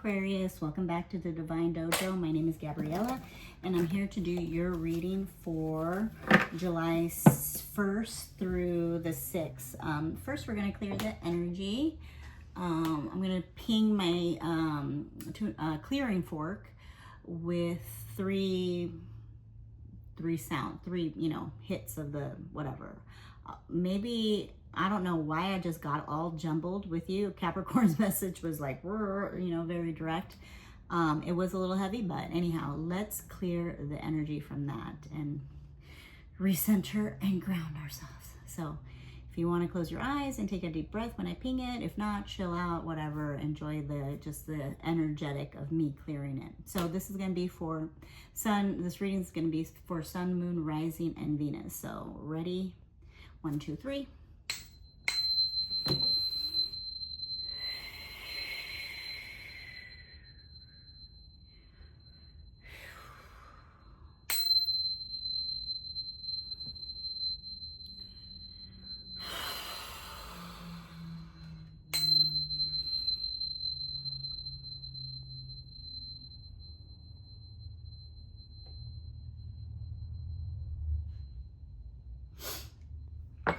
Aquarius, welcome back to the Divine Dojo. My name is Gabriela, and I'm here to do your reading for July 1st through the 6th. First, we're going to clear the energy. I'm going to ping my clearing fork with three hits of the whatever. Maybe, I don't know why I just got all jumbled with you. Capricorn's message was like, very direct. It was a little heavy, but anyhow, let's clear the energy from that and recenter and ground ourselves. So if you want to close your eyes and take a deep breath when I ping it, if not, chill out, whatever, enjoy the energetic of me clearing it. So this is going to be for sun, this reading is going to be for sun, moon, rising, and Venus. So ready? 1, 2, 3.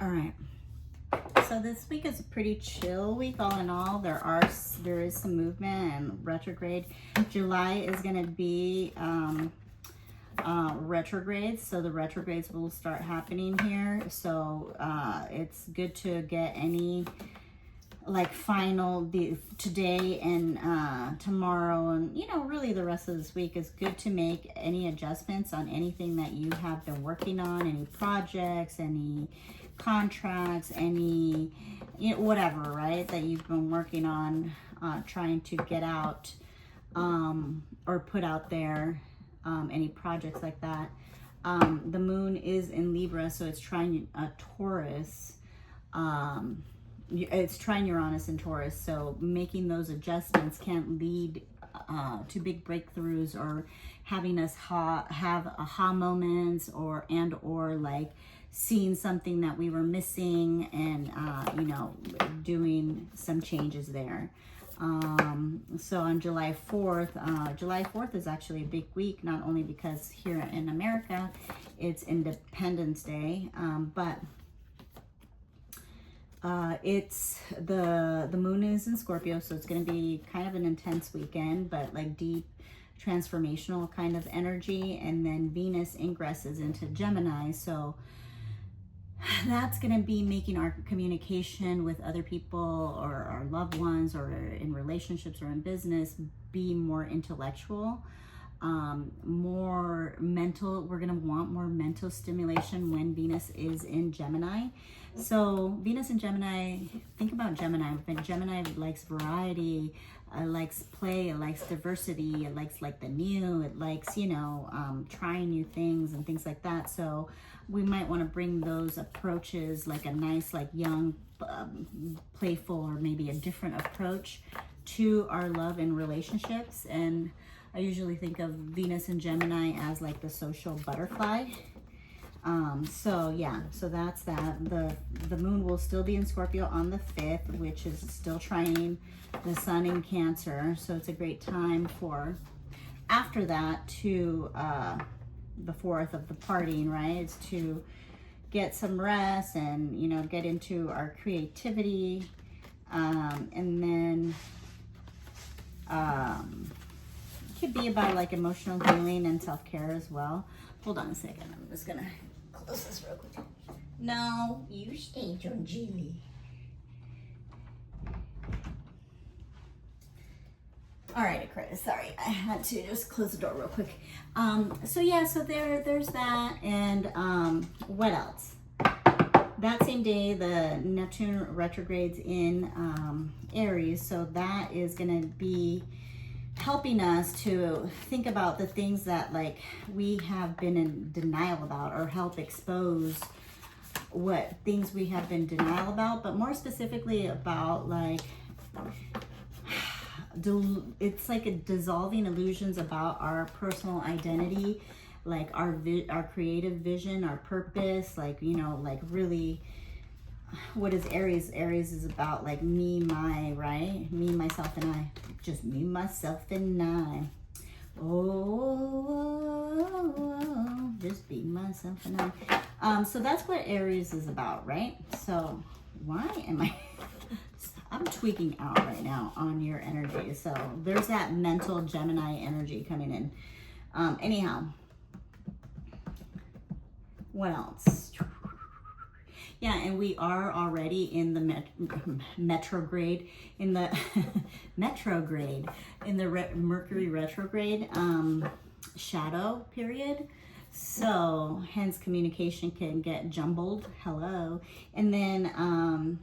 All right, so this week is a pretty chill week all in all. There is some movement and retrograde. July is going to be retrogrades, so the retrogrades will start happening here. So it's good to get any today and tomorrow, and really the rest of this week is good to make any adjustments on anything that you have been working on, any projects, any contracts, any whatever, right, that you've been working on, trying to get out or put out there, any projects like that. The moon is in Libra, so it's trine Taurus. It's trine Uranus and Taurus, so making those adjustments can lead to big breakthroughs or having us have aha moments or like seeing something that we were missing and doing some changes there. So on July 4th is actually a big week, not only because here in America it's Independence Day, but it's the moon is in Scorpio, so it's going to be kind of an intense weekend, but like deep transformational kind of energy. And then Venus ingresses into Gemini, so that's going to be making our communication with other people or our loved ones or in relationships or in business be more intellectual, more mental. We're going to want more mental stimulation when Venus is in Gemini. So Venus and Gemini, think about Gemini. Gemini likes variety, it likes play, it likes diversity, it likes the new, it likes, trying new things and things like that. So we might want to bring those approaches, like a nice, young, playful, or maybe a different approach to our love and relationships. And I usually think of Venus and Gemini as like the social butterfly. So that's that. The moon will still be in Scorpio on the 5th, which is still trining the sun in Cancer. So it's a great time for, after that, to the 4th of the partying, right? It's to get some rest and, get into our creativity. And then it could be about emotional healing and self-care as well. Hold on a second. I'm just going to close this real quick. No, you stay, John Jilly. All right, Aquarius, sorry. I had to just close the door real quick. So there's that. And what else? That same day, the Neptune retrogrades in Aries. So that is going to be helping us to think about the things that we have been in denial about, or help expose what things we have been denial about, but more specifically about it's like a dissolving illusions about our personal identity, our creative vision, our purpose, really what is Aries? Aries is about like me, my, right? Me, myself, and I. Just me, myself, and I. Oh, just be myself and I. So that's what Aries is about, right? So why am I'm tweaking out right now on your energy. So there's that mental Gemini energy coming in. Anyhow, what else? Yeah, and we are already in the retrograde, in the Mercury retrograde shadow period. So hence communication can get jumbled. Hello. And then,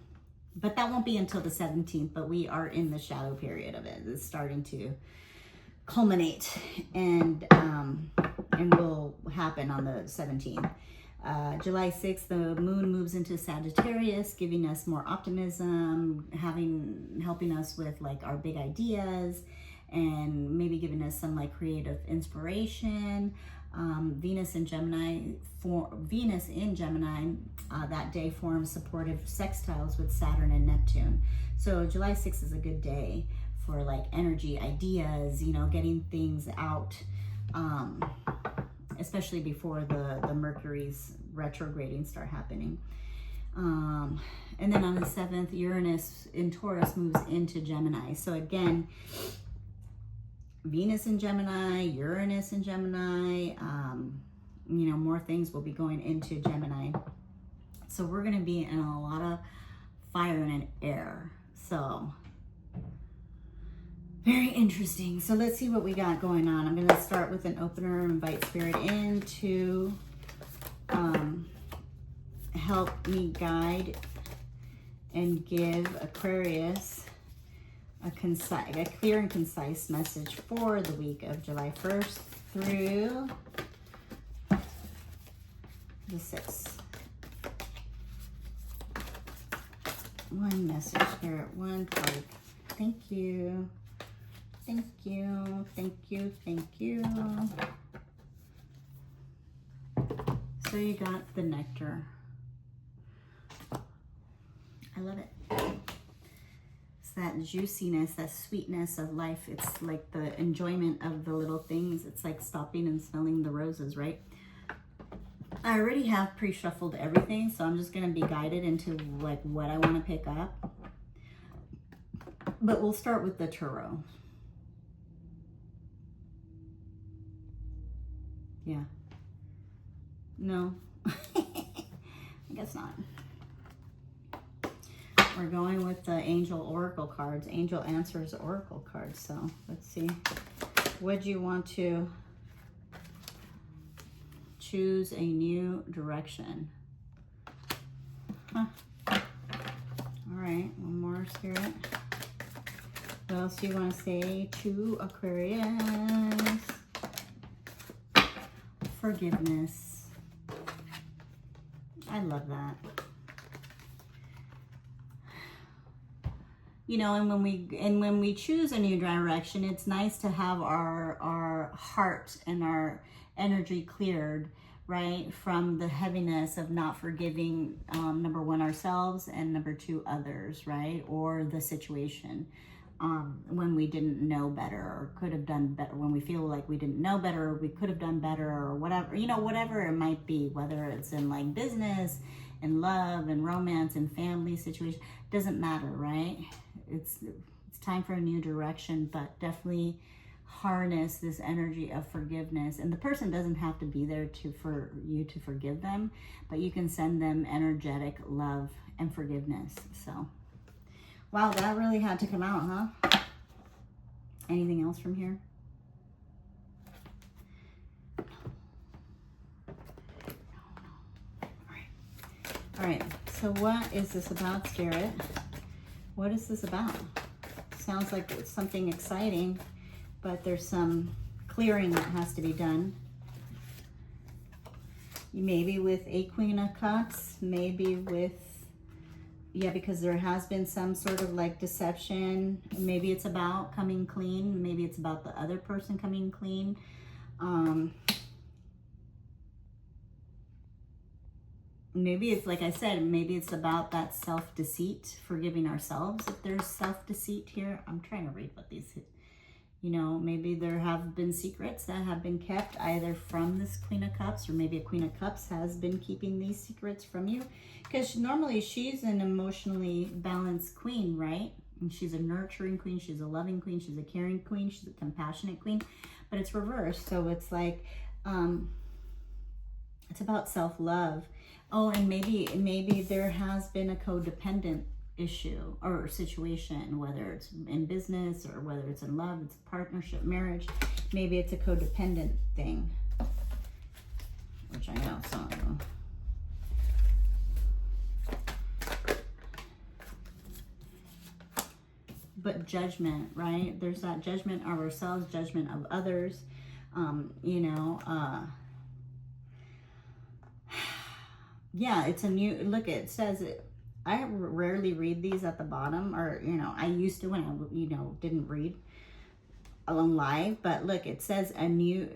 but that won't be until the 17th, but we are in the shadow period of it. It's starting to culminate and will happen on the 17th. July 6th, the moon moves into Sagittarius, giving us more optimism, helping us with like our big ideas, and maybe giving us some like creative inspiration. Venus in Gemini, that day forms supportive sextiles with Saturn and Neptune. So July 6th is a good day for like energy, ideas, you know, getting things out, especially before the Mercury's retrograding start happening. And then on the 7th, Uranus in Taurus moves into Gemini. So again, Venus in Gemini, Uranus in Gemini, you know, more things will be going into Gemini. So we're going to be in a lot of fire and air. So very interesting. So let's see what we got going on. I'm going to start with an opener, invite spirit in to help me guide and give Aquarius a clear and concise message for the week of July 1st through the 6th. One message, spirit, one card. Thank you. Thank you, thank you, thank you. So you got the nectar. I love it. It's that juiciness, that sweetness of life. It's like the enjoyment of the little things. It's like stopping and smelling the roses, right? I already have pre-shuffled everything, so I'm just going to be guided into like what I want to pick up. But we'll start with the tarot. Yeah. No. I guess not. We're going with the Angel Oracle cards. Angel Answers Oracle cards. So let's see. Would you want to choose a new direction? Huh. All right. One more, spirit. What else do you want to say to Aquarius? Forgiveness. I love that. You know, and when we choose a new direction, it's nice to have our heart and our energy cleared, right, from the heaviness of not forgiving, number one, ourselves, and number two, others, right, or the situation. When we didn't know better or could have done better, when we feel like we didn't know better, or we could have done better, or whatever, you know, whatever it might be, whether it's in like business and love and romance and family situation, doesn't matter, right? It's time for a new direction, but definitely harness this energy of forgiveness. And the person doesn't have to be there for you to forgive them, but you can send them energetic love and forgiveness. So wow, that really had to come out, huh? Anything else from here? No. All right. So what is this about, Spirit? What is this about? Sounds like it's something exciting, but there's some clearing that has to be done. Maybe with a Queen of Cups, maybe with, yeah, because there has been some sort of like deception. Maybe it's about coming clean. Maybe it's about the other person coming clean. maybe it's like I said, maybe it's about that self-deceit, forgiving ourselves if there's self-deceit here. I'm trying to read what these, you know, maybe there have been secrets that have been kept either from this Queen of Cups, or maybe a Queen of Cups has been keeping these secrets from you, because normally she's an emotionally balanced queen, right? And she's a nurturing queen, she's a loving queen, she's a caring queen, she's a compassionate queen, but it's reversed. So it's like, it's about self-love. Oh, and maybe there has been a codependent issue or situation, whether it's in business or whether it's in love, it's a partnership, marriage. Maybe it's a codependent thing, which I know some of them. But judgment, right? There's that judgment of ourselves, judgment of others, you know, yeah, it's a new, look, it says it. I rarely read these at the bottom, or, you know, I used to when I, you know, didn't read on live, but look, it says a new,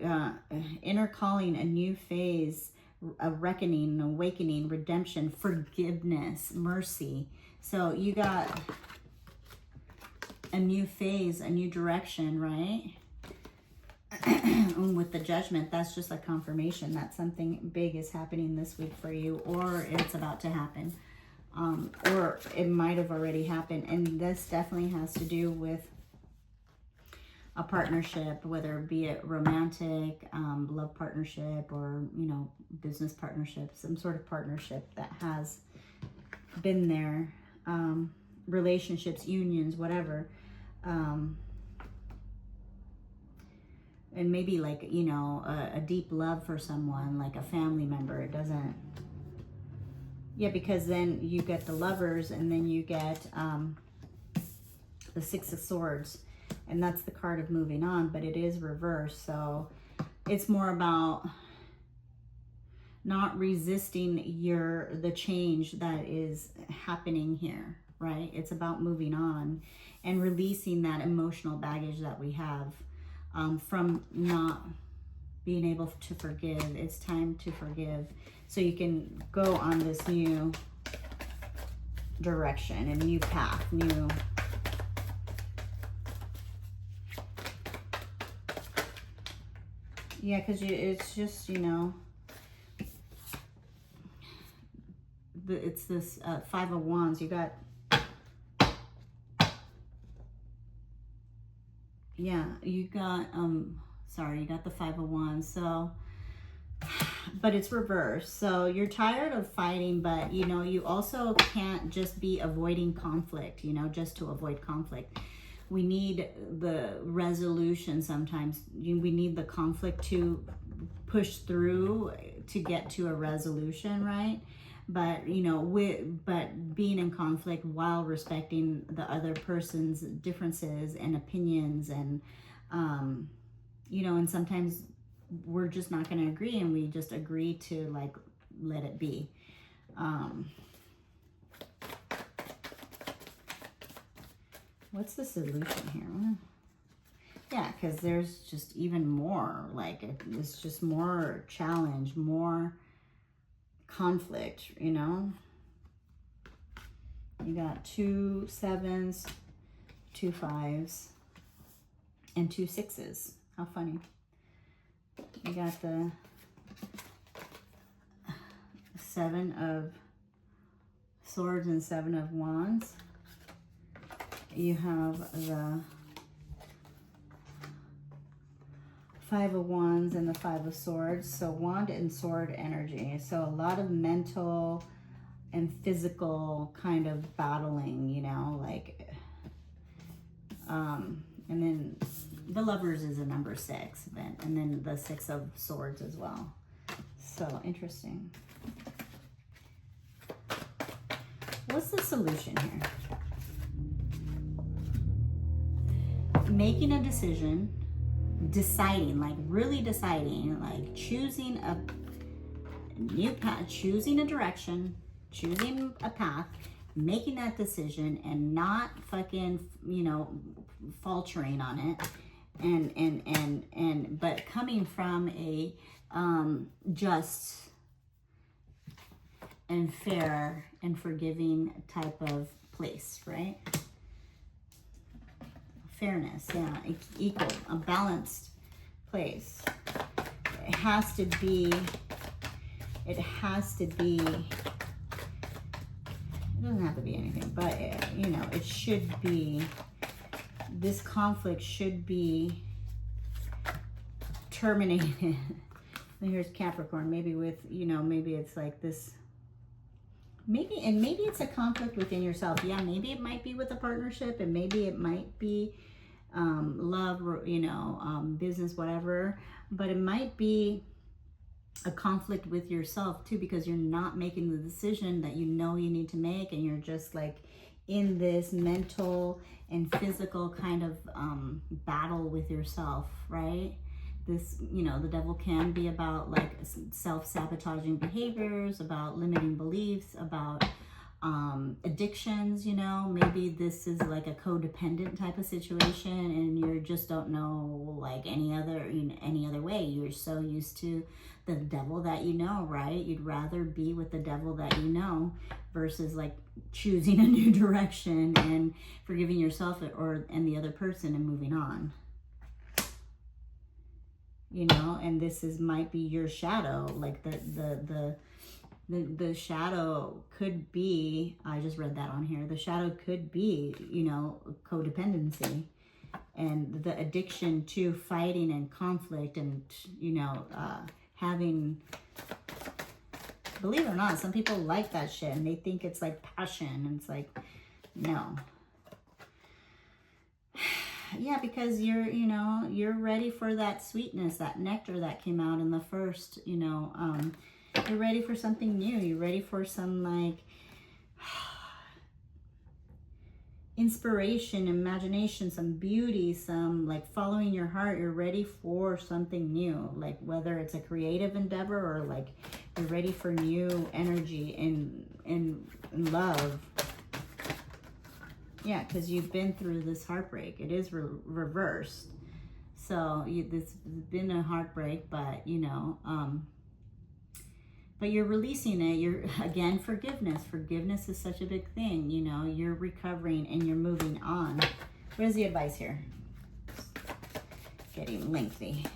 inner calling, a new phase, a reckoning, an awakening, redemption, forgiveness, mercy. So you got a new phase, a new direction, right? With the judgment, that's just a confirmation that something big is happening this week for you, or it's about to happen, or it might have already happened. And this definitely has to do with a partnership, whether it be a romantic, love partnership, or, you know, business partnership, some sort of partnership that has been there, relationships, unions, whatever. And maybe like, you know, a deep love for someone, like a family member. It doesn't, yeah, because then you get the Lovers, and then you get the Six of Swords, and that's the card of moving on, but it is reversed. So it's more about not resisting the change that is happening here, right? It's about moving on and releasing that emotional baggage that we have, from not being able to forgive. It's time to forgive so you can go on this new direction, a new path, new. Yeah, because it's just, you know, it's this Five of Wands. You got, yeah, you got, sorry, you got the Five of Wands. So, but it's reversed. So you're tired of fighting, but, you know, you also can't just be avoiding conflict, you know, just to avoid conflict. We need the resolution sometimes. We need the conflict to push through to get to a resolution, right? But, you know, but being in conflict while respecting the other person's differences and opinions, and, you know, and sometimes we're just not going to agree, and we just agree to, like, let it be. What's the solution here? Yeah, because there's just even more, like, it's just more challenge, more conflict, you know? You got 2 7s, 2 5s, and 2 6s. How funny. You got the 7 of Swords and 7 of Wands. You have the 5 of Wands and the 5 of Swords. So Wand and Sword energy. So a lot of mental and physical kind of battling, you know, like, and then the Lovers is a number 6, and then the 6 of Swords as well. So interesting. What's the solution here? Making a decision, deciding, like really deciding, like choosing a new path, choosing a direction, choosing a path, making that decision, and not fucking, you know, faltering on it, but coming from a just and fair and forgiving type of place, right? Fairness, yeah, equal, a balanced place. It has to be, it doesn't have to be anything, but you know, it should be, this conflict should be terminated. And here's Capricorn, maybe with, you know, maybe it's like this, maybe it's a conflict within yourself. Yeah, maybe it might be with a partnership, and maybe it might be love, or, you know, business, whatever, but it might be a conflict with yourself too, because you're not making the decision that you know you need to make, and you're just like in this mental and physical kind of battle with yourself, right? This, you know, the devil can be about like self-sabotaging behaviors, about limiting beliefs, about addictions, you know. Maybe this is like a codependent type of situation, and you just don't know like any other way. You're so used to the devil that you know, right? You'd rather be with the devil that you know versus like choosing a new direction and forgiving yourself and the other person and moving on, you know. And this might be your shadow, like the shadow could be, I just read that on here, the shadow could be, you know, codependency and the addiction to fighting and conflict and, you know, having, believe it or not, some people like that shit and they think it's like passion, and it's like, no. Yeah, because you're ready for that sweetness, that nectar that came out in the first, you know, you're ready for something new. You're ready for some like inspiration, imagination, some beauty, some like following your heart. You're ready for something new, like whether it's a creative endeavor or like you're ready for new energy and love. Yeah, because you've been through this heartbreak. It is reversed. So this has been a heartbreak, but you know, but you're releasing it. You're, again, forgiveness. Forgiveness is such a big thing, you know. You're recovering and you're moving on. What is the advice here? Getting lengthy.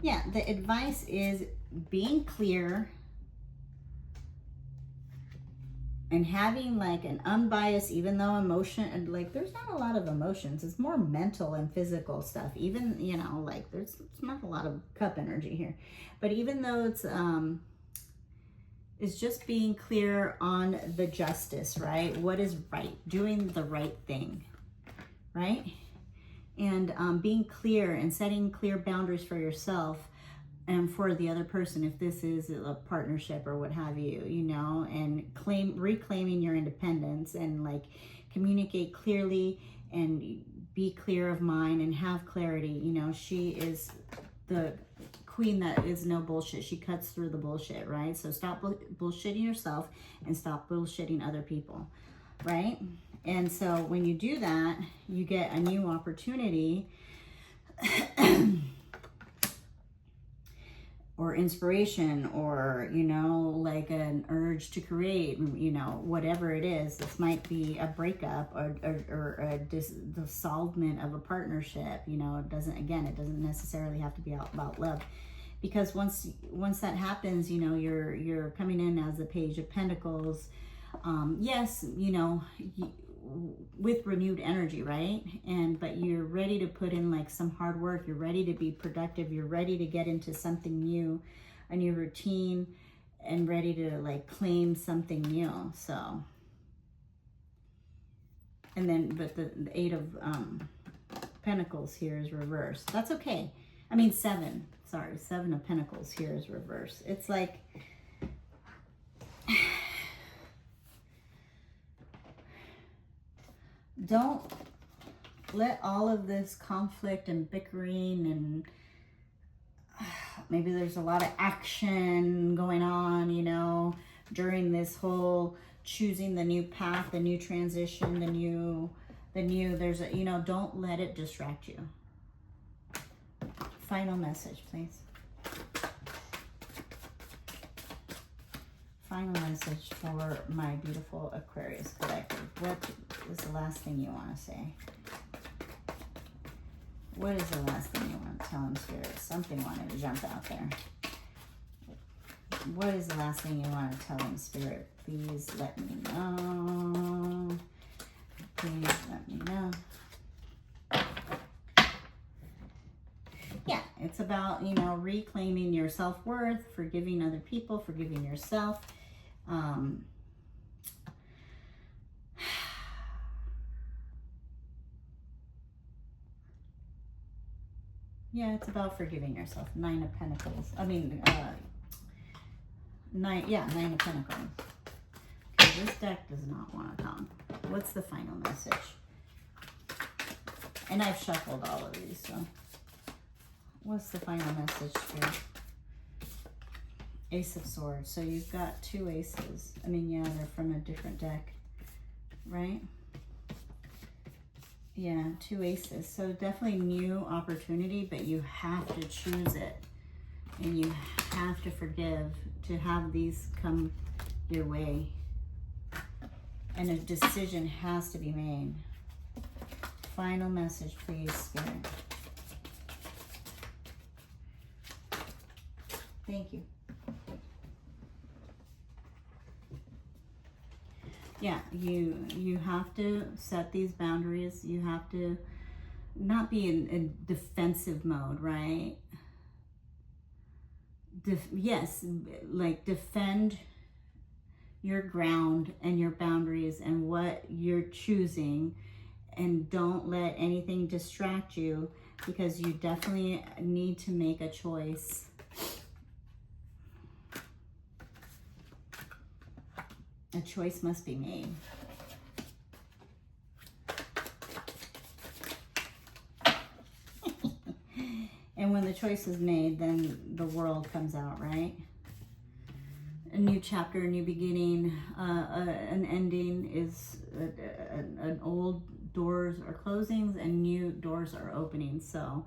Yeah, the advice is being clear and having like an unbiased, even though emotion, and like there's not a lot of emotions, it's more mental and physical stuff. Even, you know, like it's not a lot of cup energy here, but even though it's just being clear on the justice, right? What is right, doing the right thing, right? And being clear and setting clear boundaries for yourself and for the other person, if this is a partnership or what have you, you know, and reclaiming your independence and like communicate clearly and be clear of mind and have clarity. You know, she is the queen that is no bullshit. She cuts through the bullshit, right? So stop bullshitting yourself and stop bullshitting other people, right? And so when you do that, you get a new opportunity or inspiration, or, you know, like an urge to create, you know, whatever it is. This might be a breakup or a dissolvement of a partnership, you know. It doesn't necessarily have to be about love, because once that happens, you know, you're coming in as the Page of Pentacles. Yes, you know, with renewed energy, right? But you're ready to put in like some hard work. You're ready to be productive. You're ready to get into something new, a new routine, and ready to like claim something new. So, and then, but the Eight of Pentacles here is reversed. That's okay. I mean, Seven of Pentacles here is reversed. It's like, don't let all of this conflict and bickering and maybe there's a lot of action going on, you know, during this whole choosing the new path, the new transition, the new, there's a, you know, don't let it distract you. Final message, please. final message for my beautiful Aquarius collective? What is the last thing you want to say? What is the last thing you want to tell them, Spirit? Something wanted to jump out there. What is the last thing you want to tell them, Spirit? Please let me know. Please let me know. Yeah, it's about, you know, reclaiming your self-worth, forgiving other people, forgiving yourself. Yeah, it's about forgiving yourself. 9 of Pentacles. I mean, Nine of Pentacles. Okay, this deck does not want to come. What's the final message? And I've shuffled all of these, so. What's the final message here? Ace of Swords. So you've got 2 aces. I mean, yeah, they're from a different deck, right? Yeah, 2 aces. So definitely new opportunity, but you have to choose it. And you have to forgive to have these come your way. And a decision has to be made. Final message, please, Spirit. Thank you. Yeah, you have to set these boundaries. You have to not be in defensive mode, right? Yes, like defend your ground and your boundaries and what you're choosing, and don't let anything distract you, because you definitely need to make a choice. A choice must be made. And when the choice is made, then the world comes out, right? A new chapter, a new beginning, an ending is an old doors are closings and new doors are opening. So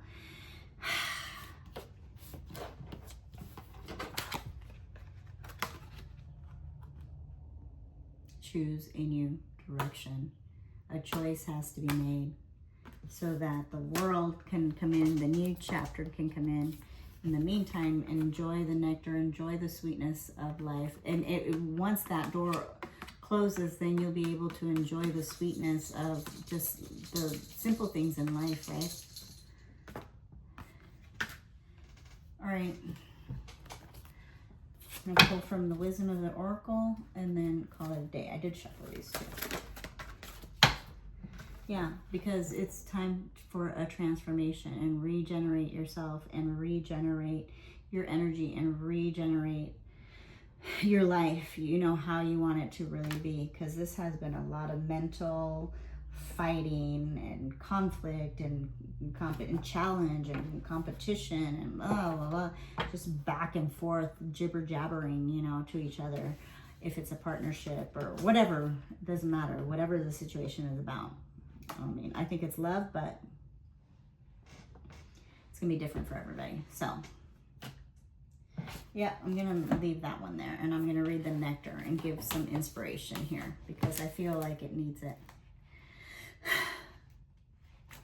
choose a new direction. A choice has to be made so that the world can come in, the new chapter can come in. In the meantime, enjoy the nectar, enjoy the sweetness of life. And once that door closes, then you'll be able to enjoy the sweetness of just the simple things in life, right? All right. I'm going to pull from the wisdom of the oracle and then call it a day. I did shuffle these too. Yeah, because it's time for a transformation, and regenerate yourself and regenerate your energy and regenerate your life. You know how you want it to really be, because this has been a lot of mental fighting and conflict and challenge and competition and blah, blah, blah. Just back and forth, jibber jabbering, you know, to each other. If it's a partnership or whatever, it doesn't matter. Whatever the situation is about. I mean, I think it's love, but it's gonna be different for everybody. So yeah, I'm gonna leave that one there, and I'm gonna read the nectar and give some inspiration here, because I feel like it needs it.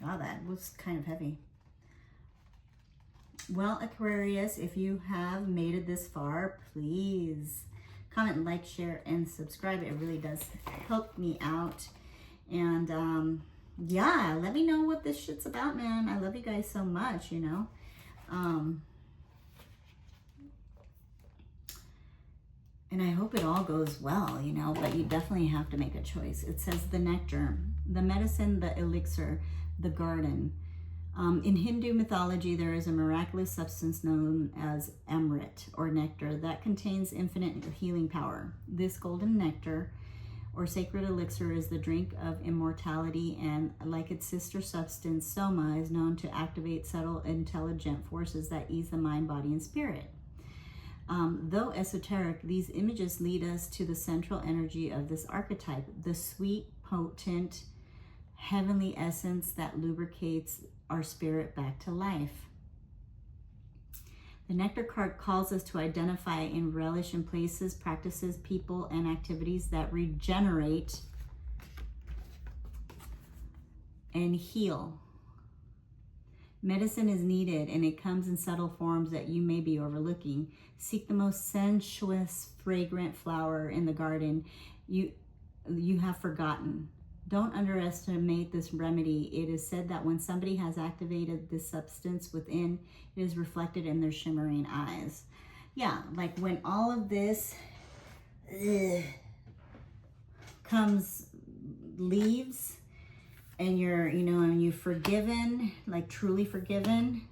Wow, that was kind of heavy. Well, Aquarius, if you have made it this far, please comment, like, share, and subscribe. It really does help me out. And yeah, let me know what this shit's about, man. I love you guys so much, you know. And I hope it all goes well, you know, but you definitely have to make a choice. It says the nectar, the medicine, the elixir, the garden. In Hindu mythology, there is a miraculous substance known as amrit, or nectar, that contains infinite healing power. This golden nectar, or sacred elixir, is the drink of immortality, and like its sister substance, soma, is known to activate subtle, intelligent forces that ease the mind, body, and spirit. Though esoteric, these images lead us to the central energy of this archetype, the sweet, potent, heavenly essence that lubricates our spirit back to life. The Nectar card calls us to identify and relish in places, practices, people, and activities that regenerate and heal. Medicine is needed, and it comes in subtle forms that you may be overlooking. Seek the most sensuous, fragrant flower in the garden you have forgotten. Don't underestimate this remedy. It is said that when somebody has activated this substance within, it is reflected in their shimmering eyes. Yeah, like when all of this leaves, and you're, and you've forgiven, like truly forgiven,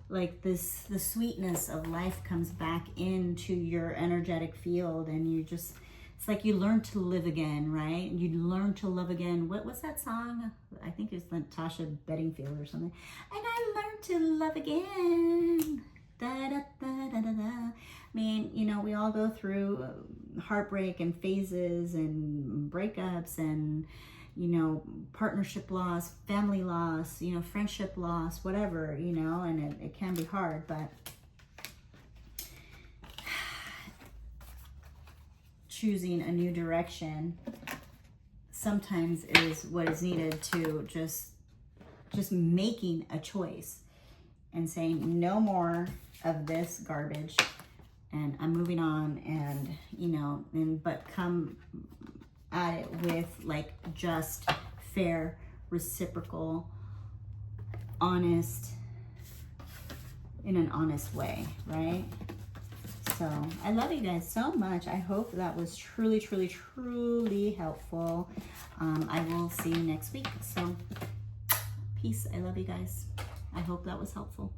like the sweetness of life comes back into your energetic field, and you just, it's like you learn to live again, right? You learn to love again. What's that song? I think it's Natasha Bedingfield or something. And I learned to love again. Da, da, da, da, da, da. I mean, we all go through heartbreak and phases and breakups and, partnership loss, family loss, friendship loss, whatever, and it can be hard, but choosing a new direction sometimes is what is needed, to just making a choice and saying no more of this garbage, and I'm moving on, and but come at it with like just fair, reciprocal, honest, in an honest way, right? So I love you guys so much. I hope that was truly, truly, truly helpful. I will see you next week. So peace. I love you guys. I hope that was helpful.